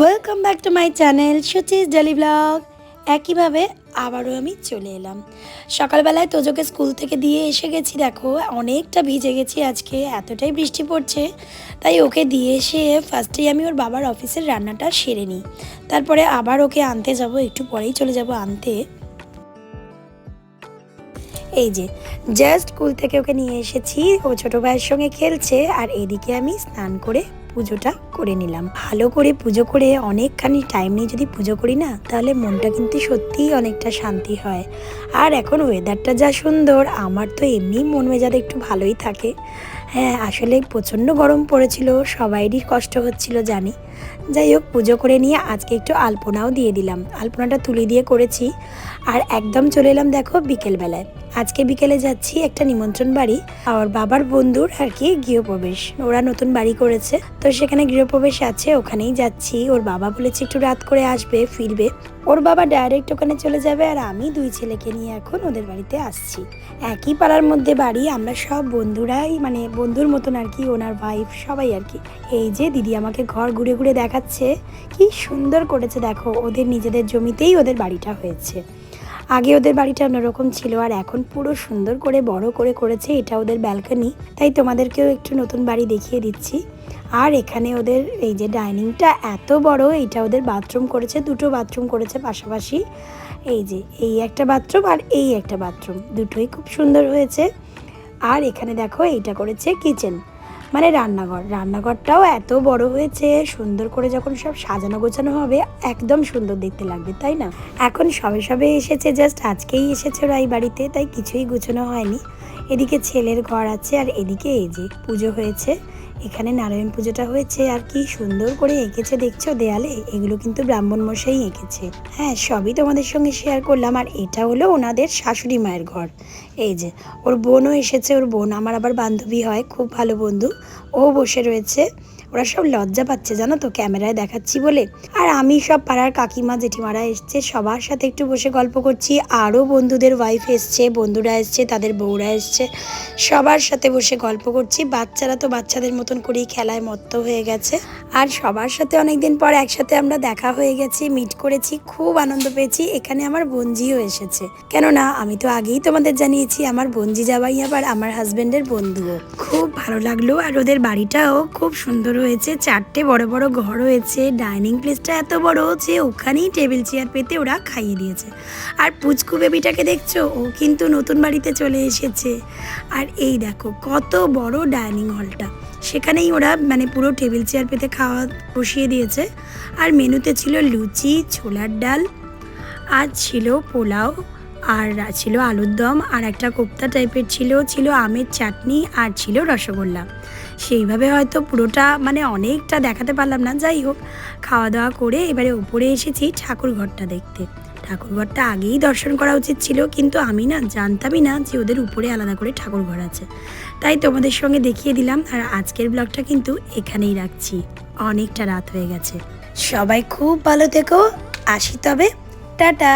Welcome back to my channel Suchi's daily vlog. একইভাবে আবারও আমি চলে এলাম। সকালবেলায় তোজোকে স্কুল থেকে দিয়ে এসে গেছি। দেখো অনেকটা ভিজে গেছি আজকে, এতটাই বৃষ্টি পড়ছে। তাই ওকে দিয়ে এসে ফার্স্টেই আমি ওর বাবার অফিসের রান্নাটা সেরে নিই। তারপরে আবার ওকে আনতে যাব, একটু পরেই চলে যাব আনতে। এই যে জাস্ট স্কুল থেকে ওকে নিয়ে এসেছি, ও ছোটো ভাইয়ের সঙ্গে খেলছে আর এদিকে আমি স্নান করে পুজোটা করে নিলাম। ভালো করে পুজো করে অনেকখানি টাইম নিয়ে যদি পুজো করি না, তাহলে মনটা কিন্তু সত্যিই অনেকটা শান্তি হয়। আর এখন ওয়েদারটা যা সুন্দর, আমার তো এমনি মন মেজাজ একটু ভালোই থাকে। হ্যাঁ, আসলে প্রচণ্ড গরম পড়েছিল, সবাইরই কষ্ট হচ্ছিল জানি। যাই হোক, পুজো করে নিয়ে আজকে একটু আলপনাও দিয়ে দিলাম। আলপনাটা তুলি দিয়ে করেছি। আর একদম চলে এলাম দেখো বিকেলবেলায়। আজকে বিকেলে যাচ্ছি একটা নিমন্ত্রণ বাড়ি, আর বাবার বন্ধুর আর কি গৃহপ্রবেশ। ওরা নতুন বাড়ি করেছে, তো সেখানে গৃহপ্রবেশ আছে, ওখানেই যাচ্ছি। ওর বাবা বলেছে একটু রাত করে আসবে, ফিরবে। ওর বাবা ডাইরেক্ট ওখানে চলে যাবে, আর আমি দুই ছেলেকে নিয়ে এখন ওদের বাড়িতে আসছি। একই পাড়ার মধ্যে বাড়ি, আমরা সব বন্ধুরাই, মানে বন্ধুর মতন আর কি, ওনার ওয়াইফ সবাই আর কি। এই যে দিদি আমাকে ঘর ঘুরে ঘুরে দেখাচ্ছে, কি সুন্দর করেছে দেখো। ওদের নিজেদের জমিতেই ওদের বাড়িটা হয়েছে। আগে ওদের বাড়িটা অন্যরকম ছিল, আর এখন পুরো সুন্দর করে বড় করে করেছে। এটা ওদের ব্যালকনি, তাই তোমাদেরকেও একটু নতুন বাড়ি দেখিয়ে দিচ্ছি। আর এখানে ওদের এই যে ডাইনিংটা এত বড়, এটা ওদের বাথরুম করেছে, দুটো বাথরুম করেছে পাশাপাশি। এই যে এই একটা বাথরুম আর এই একটা বাথরুম, দুটোই খুব সুন্দর হয়েছে। আর এখানে দেখো এইটা করেছে কিচেন, মানে রান্নাঘর। রান্নাঘরটাও এত বড় হয়েছে, সুন্দর করে যখন সব সাজানো গোছানো হবে একদম সুন্দর দেখতে লাগবে, তাই না? এখন সবে সবে এসেছে, জাস্ট আজকেই এসেছে ওরা এই বাড়িতে, তাই কিছুই গুছানো হয়নি। এদিকে ছেলের ঘর আছে, আর এদিকে এই যে পুজো হয়েছে। এখানে নারায়ণ পুজোটা হয়েছে, আর কি সুন্দর করে এঁকেছে দেখছো দেয়ালে। এগুলো কিন্তু ব্রাহ্মণ মশাই এঁকেছে। হ্যাঁ, সবই তোমাদের সঙ্গে শেয়ার করলাম। আর এটা হলো ওনাদের শাশুড়ি মায়ের ঘর। এই যে ওর বোনও এসেছে, ওর বোন আমার আবার বান্ধবী হয়, খুব ভালো বন্ধু। ও বসে রয়েছে। ওরা সব লজ্জা পাচ্ছে জানো তো, ক্যামেরায় দেখাচ্ছি বলে। আর আমি সব পাড়ার কাকিমা জেঠিমারা এসছে, সবার সাথে একটু বসে গল্প করছি। আরও বন্ধুদের ওয়াইফ এসছে, বন্ধুরা এসছে, তাদের বউরা এসছে, সবার সাথে বসে গল্প করছি। বাচ্চারা তো বাচ্চাদের মতন করেই খেলায় মত্ত হয়ে গেছে। আর সবার সাথে অনেকদিন পর একসাথে আমরা দেখা হয়ে গেছি, মিট করেছি, খুব আনন্দ পেয়েছি। এখানে আমার বোনজিও এসেছে, কেননা আমি তো আগেই তোমাদের জানিয়েছি আমার বোনজি যাবাই আবার আমার হাজবেন্ডের বন্ধুও। খুব ভালো লাগলো। আর ওদের বাড়িটাও খুব সুন্দর হয়েছে, 4টে বড় বড় ঘর হয়েছে। ডাইনিং প্লেসটা এত বড় যে ওখানেই টেবিল চেয়ার পেতে ওরা খাইয়ে দিয়েছে। আর পুচকু বেবিটাকে দেখছো, ও কিন্তু নতুন বাড়িতে চলে এসেছে। আর এই দেখো কত বড় ডাইনিং হলটা, সেখানেই ওরা মানে পুরো টেবিল চেয়ার পেতে খাওয়া বসিয়ে দিয়েছে। আর মেনুতে ছিল লুচি, ছোলার ডাল, আর ছিল পোলাও, আর ছিল আলুর দম, আর একটা কোপ্তা টাইপের ছিল আমের চাটনি, আর ছিল রসগোল্লা। সেইভাবে হয়তো পুরোটা মানে অনেকটা দেখাতে পারলাম না। যাই হোক, খাওয়া দাওয়া করে এবারে উপরে এসেছি ঠাকুর ঘরটা দেখতে। ঠাকুর ঘরটা আগেই দর্শন করা উচিত ছিল, কিন্তু আমি না জানতামই না যে ওদের উপরে আলাদা করে ঠাকুর ঘর আছে, তাই তোমাদের সঙ্গে দেখিয়ে দিলাম। আর আজকের ব্লগটা কিন্তু এখানেই রাখছি, অনেকটা রাত হয়ে গেছে। সবাই খুব ভালো থেকো, আসি তবে, টাটা।